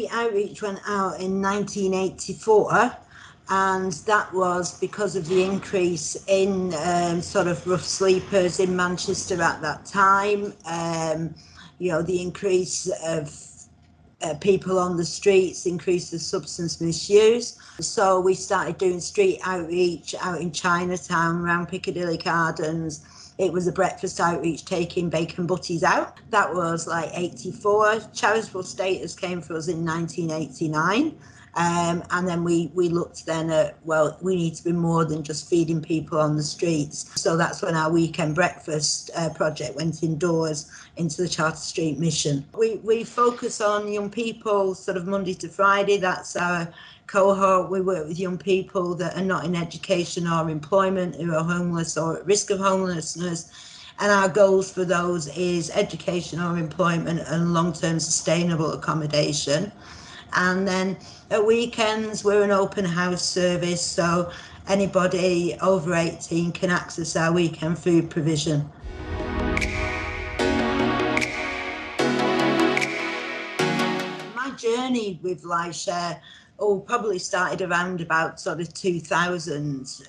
street outreach went out in 1984, and that was because of the increase in sort of rough sleepers in Manchester at that time. The increase of people on the streets, increase the substance misuse. So we started doing street outreach out in Chinatown, around Piccadilly Gardens. It was a breakfast outreach taking bacon butties out. That was like 84. Charitable status came for us in 1989. And then we looked then at, well, we need to be more than just feeding people on the streets. So that's when our weekend breakfast project went indoors into the Charter Street mission. We focus on young people sort of Monday to Friday. That's our cohort. We work with young people that are not in education or employment, who are homeless or at risk of homelessness. And our goals for those is education or employment and long-term sustainable accommodation. And then at weekends, we're an open house service, so anybody over 18 can access our weekend food provision. My journey with Lifeshare probably started around about sort of 2000,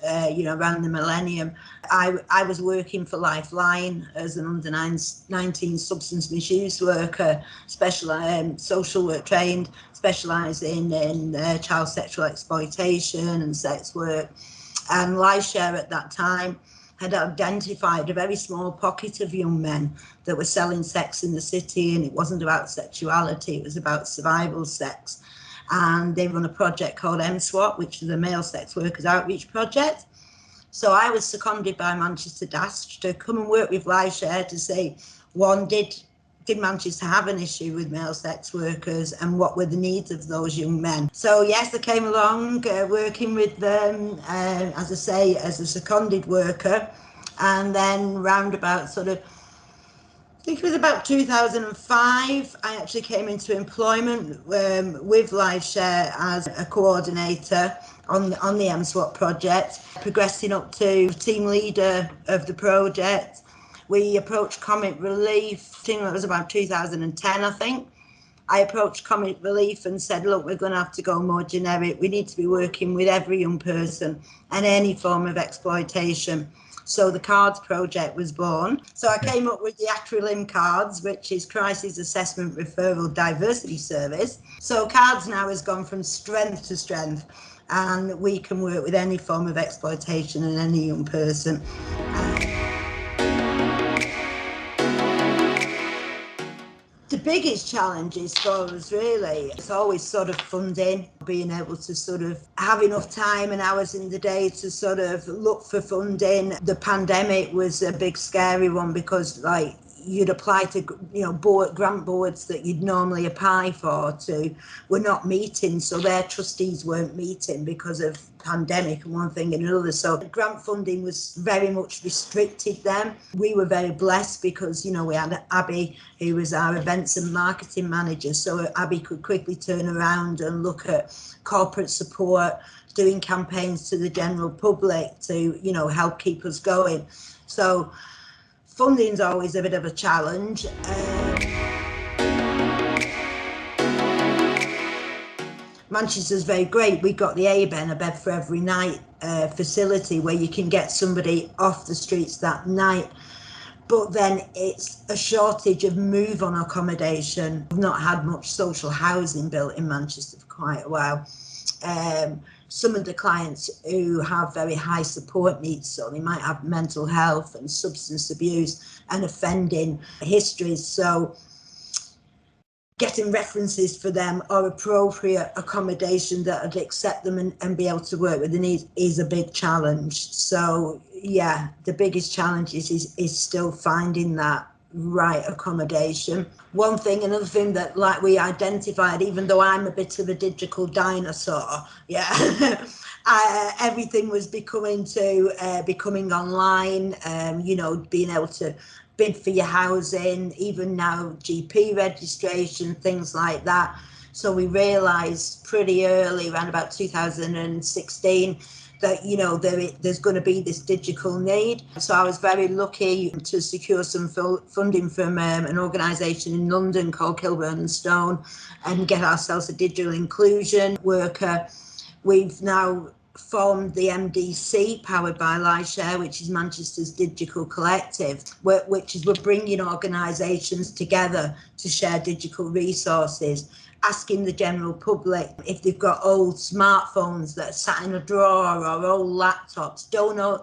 around the millennium. I was working for Lifeline as an under 19 substance misuse worker, social work trained, specialising in child sexual exploitation and sex work. And Lifeshare at that time had identified a very small pocket of young men that were selling sex in the city, and it wasn't about sexuality, it was about survival sex. And they run a project called MSWAT, which is the Male Sex Workers Outreach Project. So I was seconded by Manchester DASH to come and work with Lifeshare to say, one, did Manchester have an issue with male sex workers, and what were the needs of those young men? So yes, I came along working with them, as I say, as a seconded worker. And then round about sort of, I think it was about 2005, I actually came into employment with Lifeshare as a coordinator on the MSWAT project, progressing up to team leader of the project. We approached Comic Relief, I think it was about 2010, I think. I approached Comic Relief and said, look, we're going to have to go more generic. We need to be working with every young person and any form of exploitation. So the CARDS project was born. So I came up with the acronym CARDS, which is Crisis Assessment Referral Diversity Service. So CARDS now has gone from strength to strength, and we can work with any form of exploitation and any young person. The biggest challenges for us, really, it's always sort of funding, being able to sort of have enough time and hours in the day to sort of look for funding. The pandemic was a big scary one because, like, you'd apply to, grant boards that you'd normally apply for were not meeting, so their trustees weren't meeting because of pandemic and one thing and another. So grant funding was very much restricted then. We were very blessed because, we had Abby, who was our events and marketing manager. So Abby could quickly turn around and look at corporate support, doing campaigns to the general public to, help keep us going. So funding's always a bit of a challenge. Manchester's very great. We got the ABEN, a bed for every night facility, where you can get somebody off the streets that night. But then it's a shortage of move-on accommodation. We've not had much social housing built in Manchester for quite a while. Some of the clients who have very high support needs, so they might have mental health and substance abuse and offending histories. So getting references for them or appropriate accommodation that would accept them and be able to work with the needs is a big challenge. So yeah, the biggest challenge is still finding that right accommodation. Another thing that, like, we identified, even though I'm a bit of a digital dinosaur, everything was becoming online, being able to bid for your housing, even now GP registration, things like that. So we realised pretty early, around about 2016, that, you know, there's going to be this digital need. So I was very lucky to secure some funding from an organisation in London called Kilburn and Stone and get ourselves a digital inclusion worker. We've now formed the MDC, powered by Lifeshare, which is Manchester's digital collective, which is we're bringing organisations together to share digital resources, asking the general public if they've got old smartphones that are sat in a drawer or old laptops,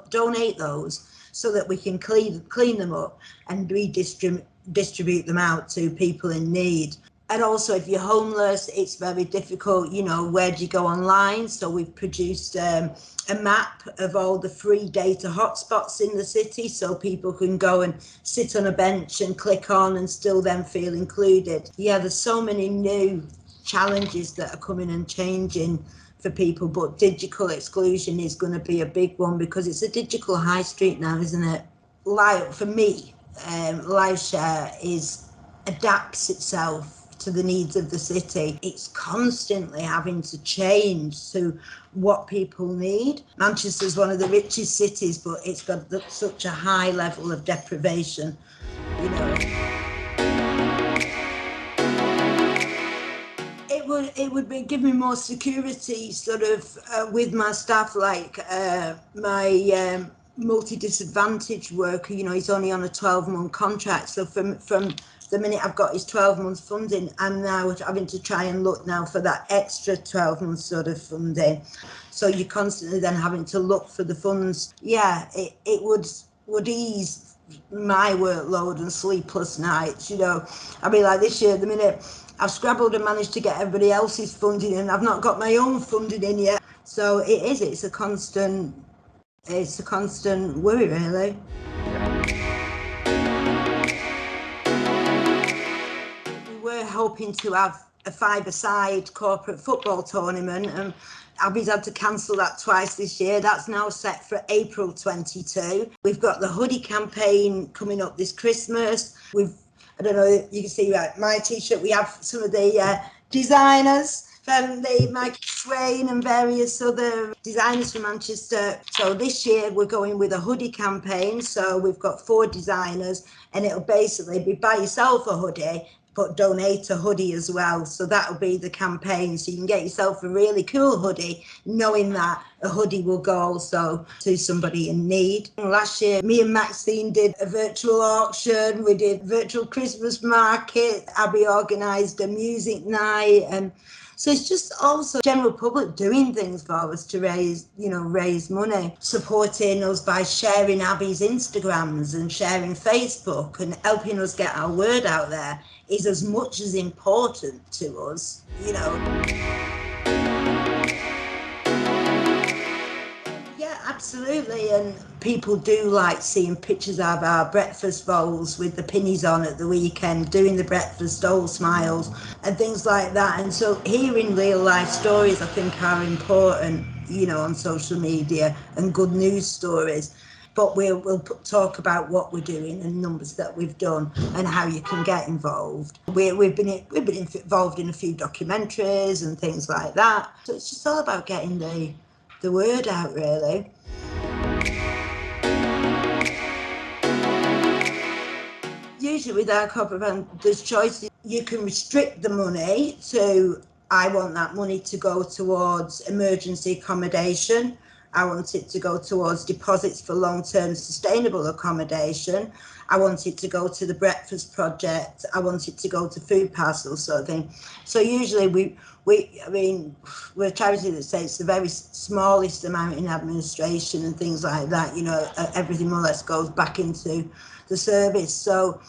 donate those so that we can clean them up and distribute them out to people in need. And also, if you're homeless, it's very difficult, you know, where do you go online? So we've produced a map of all the free data hotspots in the city so people can go and sit on a bench and click on and still then feel included. Yeah, there's so many new challenges that are coming and changing for people, but digital exclusion is going to be a big one because it's a digital high street now, isn't it? Like for me, Lifeshare adapts itself to the needs of the city. It's constantly having to change to what people need. Manchester's one of the richest cities, but it's got such a high level of deprivation, you know. It would be give me more security, sort of, with my staff, like my multi-disadvantaged worker, you know, he's only on a 12-month contract. So from the minute I've got his 12 months funding, I'm now having to try and look now for that extra 12 months sort of funding. So you're constantly then having to look for the funds. Yeah, it would ease my workload and sleepless nights, you know. I mean, like this year, the minute I've scrabbled and managed to get everybody else's funding and I've not got my own funding in yet. So it's a constant worry, really. We were hoping to have a five-a-side corporate football tournament, and Abby's had to cancel that twice this year. That's now set for April 22. We've got the hoodie campaign coming up this Christmas. I don't know, you can see my t-shirt, we have some of the designers from the Mike Swain and various other designers from Manchester. So this year we're going with a hoodie campaign. So we've got 4 designers, and it'll basically be buy yourself a hoodie, but donate a hoodie as well. So that'll be the campaign. So you can get yourself a really cool hoodie, knowing that a hoodie will go also to somebody in need. Last year, me and Maxine did a virtual auction. We did virtual Christmas market. Abby organised a music night. And so it's just also general public doing things for us to raise money, supporting us by sharing Abby's Instagrams and sharing Facebook and helping us get our word out there is as much as important to us, you know. Yeah, absolutely. And people do like seeing pictures of our breakfast bowls with the pinnies on at the weekend, doing the breakfast dole smiles and things like that. And so hearing real life stories, I think, are important, you know, on social media, and good news stories. But we'll talk about what we're doing and numbers that we've done and how you can get involved. We've been involved in a few documentaries and things like that. So it's just all about getting the word out, really. Usually with our corporate fund, there's choices. You can restrict the money to, I want that money to go towards emergency accommodation. I want it to go towards deposits for long-term sustainable accommodation. I want it to go to the breakfast project. I want it to go to food parcels, sort of thing. So usually we're a charity that says the very smallest amount in administration and things like that, you know, everything more or less goes back into the service. So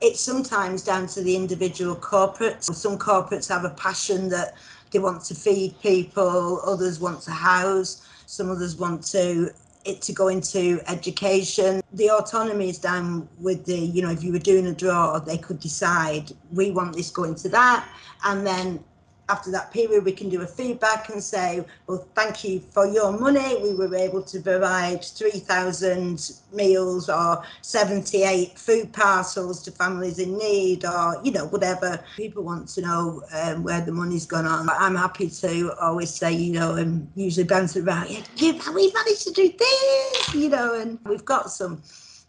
it's sometimes down to the individual corporates. Some corporates have a passion that they want to feed people, others want to house, some others want it to go into education. The autonomy is down with if you were doing a draw, they could decide, we want this going to that, and then after that period, we can do a feedback and say, well, thank you for your money. We were able to provide 3,000 meals or 78 food parcels to families in need, or, you know, whatever. People want to know where the money's gone on. I'm happy to always say, you know, and usually bounce around, we managed to do this, you know, and we've got some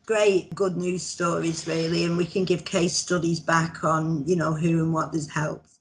great good news stories really, and we can give case studies back on, you know, who and what has helped.